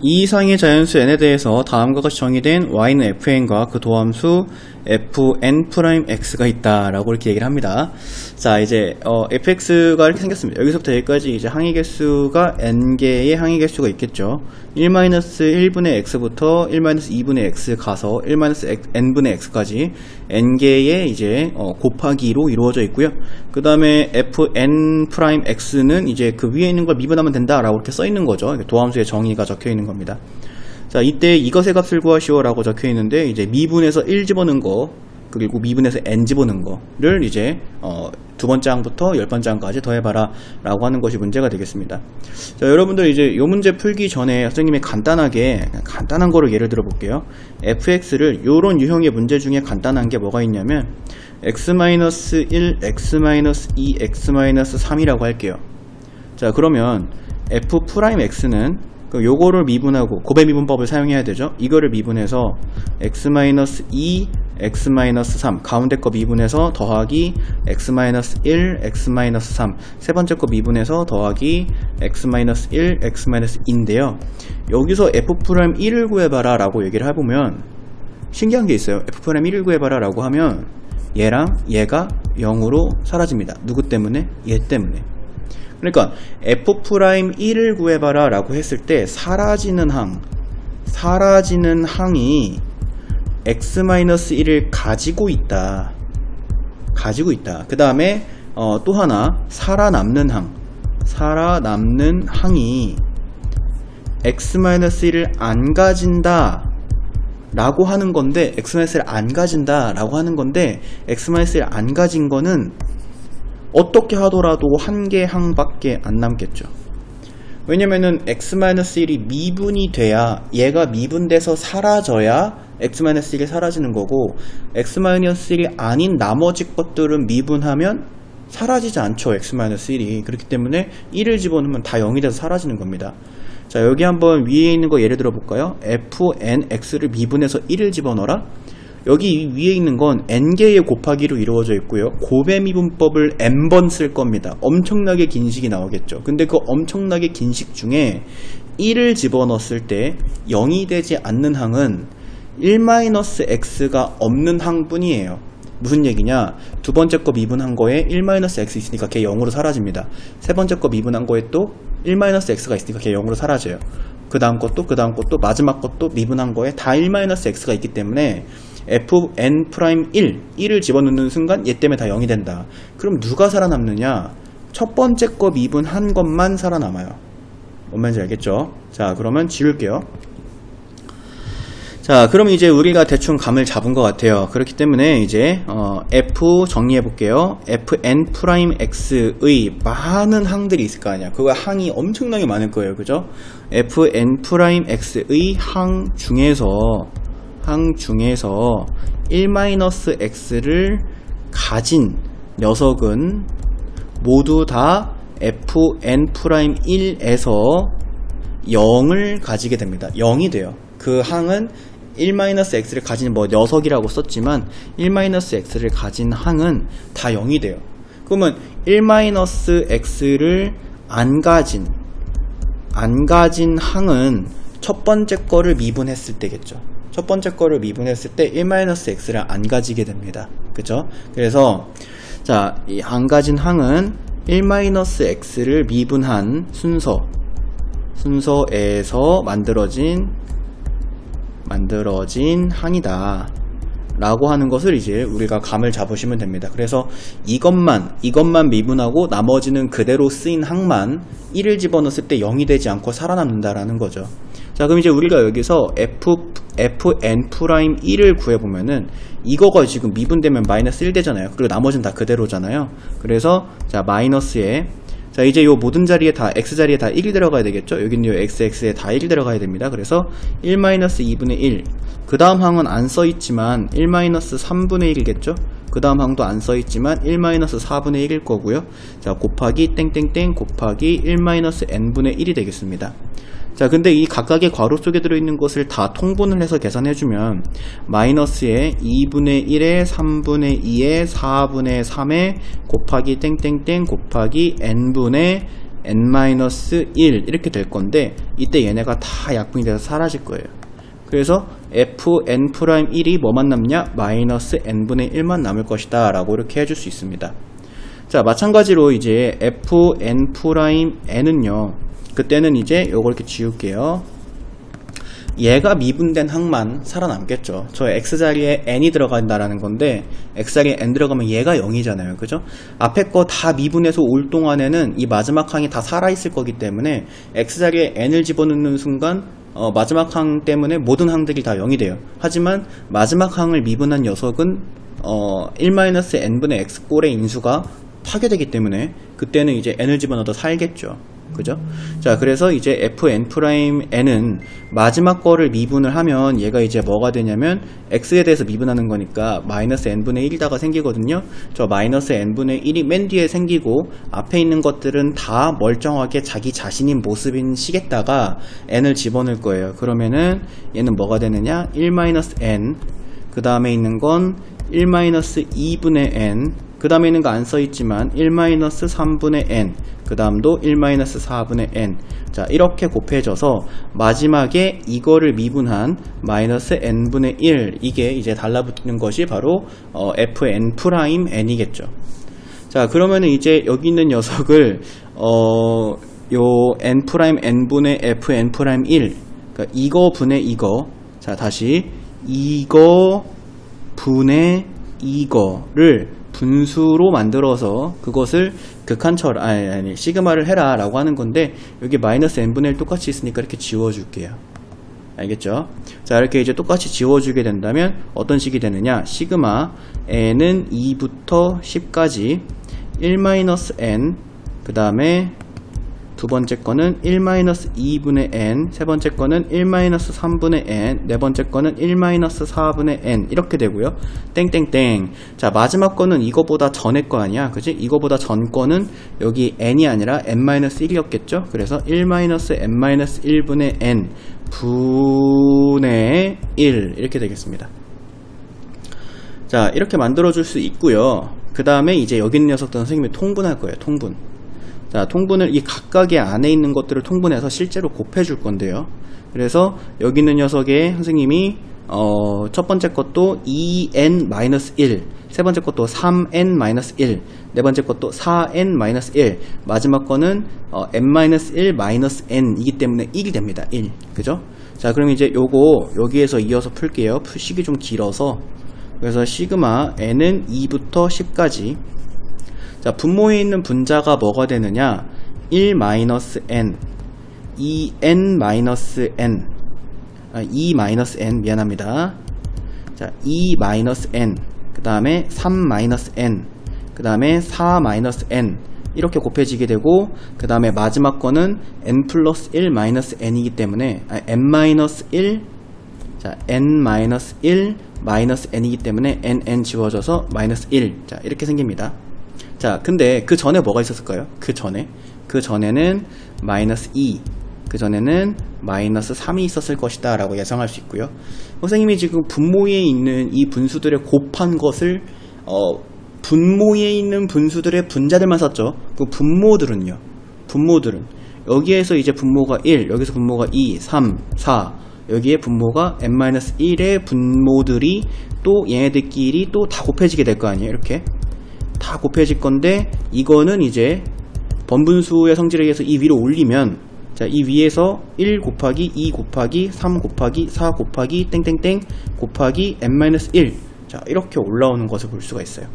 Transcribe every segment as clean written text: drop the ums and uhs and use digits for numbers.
이 이상의 자연수 n에 대해서 다음과 같이 정의된 y는 fn과 그 도함수 fn'(x가 있다 라고 이렇게 얘기를 합니다. 자, 이제 fx가 이렇게 생겼습니다. 여기서부터 여기까지 이제 항의개수가 n개의 항의개수가 있겠죠. 1-1분의 x부터 1-2분의 x 가서 1-n분의 x까지 n개의 이제 곱하기로 이루어져 있고요. 그 다음에 fn'(x는 이제 그 위에 있는 걸 미분하면 된다 라고 이렇게 써 있는 거죠. 도함수의 정의가 적혀 있는 겁니다. 자, 이때 이것의 값을 구하시오 라고 적혀 있는데, 이제 미분에서 1 집어넣은 거, 그리고 미분에서 n 집어넣은 거를 이제 두 번째 항부터 10번째 항까지 더해봐라 라고 하는 것이 문제가 되겠습니다. 자, 여러분들 이제 이 문제 풀기 전에 선생님이 간단한 거를 예를 들어 볼게요. fx를 요런 유형의 문제 중에 간단한 게 뭐가 있냐면 x-1, x-2, x-3이라고 할게요. 자, 그러면 f'x는 요거를 미분하고 곱의 미분법을 사용해야 되죠. 이거를 미분해서 x-2, x-3 가운데 거 미분해서 더하기 x-1, x-3 세 번째 거 미분해서 더하기 x-1, x-2인데요. 여기서 f'1을 구해봐라 라고 얘기를 해보면 신기한 게 있어요. f'1을 구해봐라 라고 하면 얘랑 얘가 0으로 사라집니다. 누구 때문에? 얘 때문에. 그러니까 f'1을 구해봐라 라고 했을 때 사라지는 항이 x-1을 가지고 있다. 그 다음에 또 하나 살아남는 항이 x-1을 안 가진다 라고 하는 건데, x-1을 안 가진다 라고 하는 건데, x-1을 안 가진 거는 어떻게 하더라도 한 개 항밖에 안 남겠죠. 왜냐면은 x-1이 미분이 돼야, 얘가 미분돼서 사라져야 x-1이 사라지는 거고, x-1이 아닌 나머지 것들은 미분하면 사라지지 않죠. x-1이. 그렇기 때문에 1을 집어넣으면 다 0이 돼서 사라지는 겁니다. 자, 여기 한번 위에 있는 거 예를 들어 볼까요? fnx를 미분해서 1을 집어넣어라. 여기 위에 있는 건 n개의 곱하기로 이루어져 있고요. 곱의 미분법을 n번 쓸 겁니다. 엄청나게 긴 식이 나오겠죠. 근데 그 엄청나게 긴 식 중에 1을 집어넣었을 때 0이 되지 않는 항은 1-x가 없는 항뿐이에요. 무슨 얘기냐? 두 번째 거 미분한 거에 1-x 있으니까 걔 0으로 사라집니다. 세 번째 거 미분한 거에 또 1-x가 있으니까 걔 0으로 사라져요. 그 다음 것도 마지막 것도 미분한 거에 다 1-x가 있기 때문에 fn'1, 1을 집어넣는 순간 얘 때문에 다 0이 된다. 그럼 누가 살아남느냐? 첫 번째 거 미분한 것만 살아남아요. 뭔 말인지 알겠죠? 자, 그러면 지울게요. 자, 그럼 이제 우리가 대충 감을 잡은 것 같아요. 그렇기 때문에 이제 f 정리해 볼게요. fn'(x의) 많은 항들이 있을 거 아니야. 그거 항이 엄청나게 많을 거예요. 그죠? fn'(x의) 항 중에서 1-x를 가진 녀석은 모두 다 fn'1에서 0을 가지게 됩니다. 0이 돼요. 그 항은 1-x를 가진 녀석이라고 썼지만 1-x를 가진 항은 다 0이 돼요. 그러면 1-x를 안 가진 항은 첫 번째 거를 미분했을 때겠죠. 첫 번째 거를 미분했을 때 1-x를 안 가지게 됩니다. 그죠? 그래서 자, 이 안 가진 항은 1-x를 미분한 순서에서 만들어진 항이다 라고 하는 것을 이제 우리가 감을 잡으시면 됩니다. 그래서 이것만 미분하고 나머지는 그대로 쓰인 항만 1을 집어넣었을 때 0이 되지 않고 살아남는다라는 거죠. 자, 그럼 이제 우리가 여기서 fn'1을 구해보면은 이거가 지금 미분되면 -1 되잖아요. 그리고 나머지는 다 그대로잖아요. 그래서 자, 마이너스에 자, 이제 요 모든 자리에 다 x자리에 다 1이 들어가야 되겠죠. 여기는 요 xx에 다 1이 들어가야 됩니다. 그래서 1-2분의 1. 그 다음 항은 안 써있지만 1-3분의 1이겠죠. 그 다음 항도 안 써있지만 1-4분의 1일 거고요. 자, 곱하기 땡땡땡 곱하기 1-n분의 1이 되겠습니다. 자, 근데 이 각각의 괄호 속에 들어있는 것을 다 통분을 해서 계산해주면 마이너스에 2분의 1에 3분의 2에 4분의 3에 곱하기 땡땡땡 곱하기 n분의 n-1 이렇게 될 건데 이때 얘네가 다 약분이 돼서 사라질 거예요. 그래서 fn'1이 뭐만 남냐? 마이너스 n분의 1만 남을 것이다 라고 이렇게 해줄 수 있습니다. 자, 마찬가지로 이제 fn''n은요 그때는 이제 요걸 이렇게 지울게요. 얘가 미분된 항만 살아남겠죠. 저 x자리에 n이 들어간다라는 건데 x자리에 n 들어가면 얘가 0이잖아요. 그죠? 앞에 거 다 미분해서 올 동안에는 이 마지막 항이 다 살아있을 거기 때문에 x자리에 n을 집어넣는 순간 마지막 항 때문에 모든 항들이 다 0이 돼요. 하지만 마지막 항을 미분한 녀석은 1-n분의 x꼴의 인수가 파괴되기 때문에 그때는 이제 n을 집어넣어도 살겠죠. 그죠? 자, 그래서 이제 fn''n은 마지막 거를 미분을 하면 얘가 이제 뭐가 되냐면 x에 대해서 미분하는 거니까 마이너스 n분의 1이다가 생기거든요. 저 마이너스 n분의 1이 맨 뒤에 생기고 앞에 있는 것들은 다 멀쩡하게 자기 자신인 모습인 식에다가 n을 집어넣을 거예요. 그러면은 얘는 뭐가 되느냐? 1-n 그 다음에 있는 건 1-2분의 n 그 다음에 있는 거 안 써있지만 1-3분의 n 그 다음도 1-4분의 n. 자, 이렇게 곱해져서 마지막에 이거를 미분한 마이너스 n분의 1 이게 이제 달라붙는 것이 바로 fn''n이겠죠. 자, 그러면은 이제 여기 있는 녀석을 요 n''n분의 fn'1 그러니까 이거 분의 이거. 자, 다시 이거 분의 이거를 분수로 만들어서 그것을 극한처 아니 시그마를 해라 라고 하는 건데 여기 마이너스 n분의 1 똑같이 있으니까 이렇게 지워줄게요. 알겠죠? 자, 이렇게 이제 똑같이 지워주게 된다면 어떤 식이 되느냐? 시그마 n은 2부터 10까지 1-n 그 다음에 두 번째 거는 1-2분의 n, 세 번째 거는 1-3분의 n, 네 번째 거는 1-4분의 n 이렇게 되고요. 땡땡땡. 자, 마지막 거는 이거보다 전의 거 아니야, 그지? 이거보다 전 거는 여기 n이 아니라 n-1이었겠죠? 그래서 1-n-1분의 n 분의 1 이렇게 되겠습니다. 자, 이렇게 만들어줄 수 있고요. 그 다음에 이제 여기 있는 녀석들은 선생님이 통분할 거예요. 통분. 자, 통분을 이 각각의 안에 있는 것들을 통분해서 실제로 곱해줄 건데요. 그래서 여기 있는 녀석에 선생님이 첫 번째 것도 2n-1, 세 번째 것도 3n-1, 네 번째 것도 4n-1, 마지막 거는 n-1 이기 때문에 1이 됩니다. 1. 그죠? 자, 그럼 이제 요거 여기에서 이어서 풀게요. 식이 좀 길어서. 그래서 시그마 n은 2부터 10까지. 자, 분모에 있는 분자가 뭐가 되느냐? 1-n, 2n-n, 2-n, 미안합니다. 자, 2-n, 그 다음에 3-n, 그 다음에 4-n, 이렇게 곱해지게 되고, 그 다음에 마지막 거는 n 플러스 1-n이기 때문에, n-1, 자, n-1, 마이너스 n이기 때문에 n 지워져서 마이너스 1. 자, 이렇게 생깁니다. 자, 근데 그 전에 뭐가 있었을까요? 그 전에는 마이너스 2, 그 전에는 마이너스 3이 있었을 것이다 라고 예상할 수 있고요. 선생님이 지금 분모에 있는 이 분수들의 곱한 것을 분모에 있는 분수들의 분자들만 썼죠. 그 분모들은 여기에서 이제 분모가 1, 여기서 분모가 2, 3, 4, 여기에 분모가 n-1의 분모들이 또 얘네들끼리 또 다 곱해지게 될 거 아니에요. 이렇게 다 곱해질 건데, 이거는 이제 번분수의 성질에 의해서 이 위로 올리면, 자, 이 위에서 1 곱하기 2 곱하기 3 곱하기 4 곱하기 땡땡땡 곱하기 n-1, 자, 이렇게 올라오는 것을 볼 수가 있어요.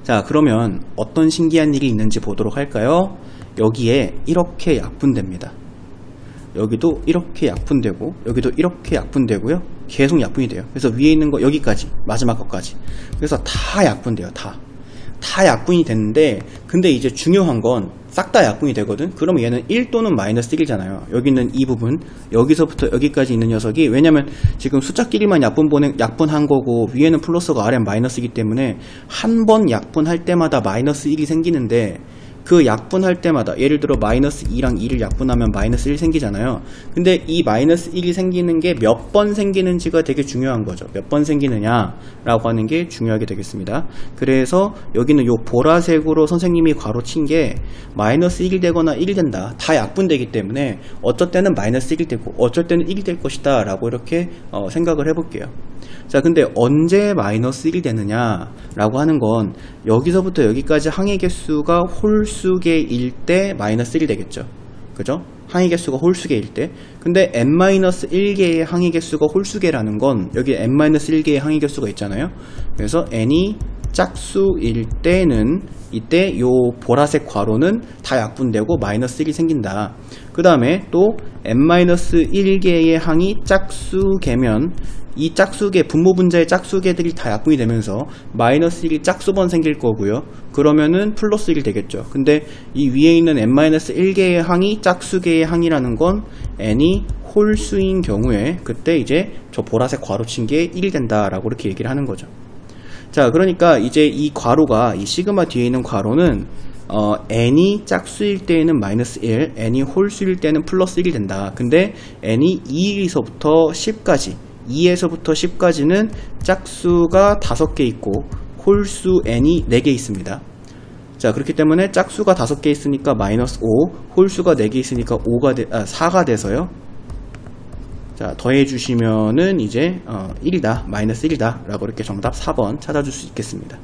자, 그러면 어떤 신기한 일이 있는지 보도록 할까요? 여기에 이렇게 약분됩니다. 여기도 이렇게 약분되고, 여기도 이렇게 약분되고요. 계속 약분이 돼요. 그래서 위에 있는 거 여기까지, 마지막 것까지. 그래서 다 약분돼요. 다 약분이 됐는데, 근데 이제 중요한 건 싹 다 약분이 되거든. 그러면 얘는 1 또는 마이너스 1이잖아요. 여기 있는 이 부분, 여기서부터 여기까지 있는 녀석이, 왜냐면 지금 숫자끼리만 약분한 거고 위에는 플러스고 아래는 마이너스이기 때문에 한 번 약분할 때마다 마이너스 1이 생기는데, 그 약분할 때마다 예를 들어 마이너스 2랑 2를 약분하면 마이너스 1 생기잖아요. 근데 이 마이너스 1이 생기는 게 몇 번 생기는지가 되게 중요한 거죠. 몇 번 생기느냐 라고 하는 게 중요하게 되겠습니다. 그래서 여기는 요 보라색으로 선생님이 괄호친 게 마이너스 1이 되거나 1이 된다, 다 약분되기 때문에 어쩔 때는 마이너스 1이 되고 어쩔 때는 1이 될 것이다 라고 이렇게 생각을 해볼게요. 자, 근데 언제 마이너스 1이 되느냐 라고 하는 건 여기서부터 여기까지 항의 개수가 홀수개일 때 마이너스 1이 되겠죠. 그죠? 항의 개수가 홀수개일 때. 근데 n-1개의 항의 개수가 홀수개라는 건 여기 n-1개의 항의 개수가 있잖아요. 그래서 n이 짝수일 때는 이때 요 보라색 괄호는 다 약분되고 마이너스 1이 생긴다. 그 다음에 또 n-1개의 항이 짝수개면 이 짝수개, 분모 분자의 짝수개들이 다 약분이 되면서 마이너스 1이 짝수번 생길 거고요. 그러면은 플러스 1이 되겠죠. 근데 이 위에 있는 n-1개의 항이 짝수개의 항이라는 건 n이 홀수인 경우에 그때 이제 저 보라색 괄호 친 게 1이 된다라고 이렇게 얘기를 하는 거죠. 자, 그러니까 이제 이 괄호가, 이 시그마 뒤에 있는 괄호는 n이 짝수일 때에는 마이너스 1, n이 홀수일 때는 플러스 1이 된다. 근데 n이 2에서부터 10까지, 2에서부터 10까지는 짝수가 5개 있고 홀수 n이 4개 있습니다. 자, 그렇기 때문에 짝수가 5개 있으니까 마이너스 5, 홀수가 4개 있으니까 4가 돼서요. 자, 더해주시면은 이제 1이다, 마이너스 1이다 라고 이렇게 정답 4번 찾아줄 수 있겠습니다.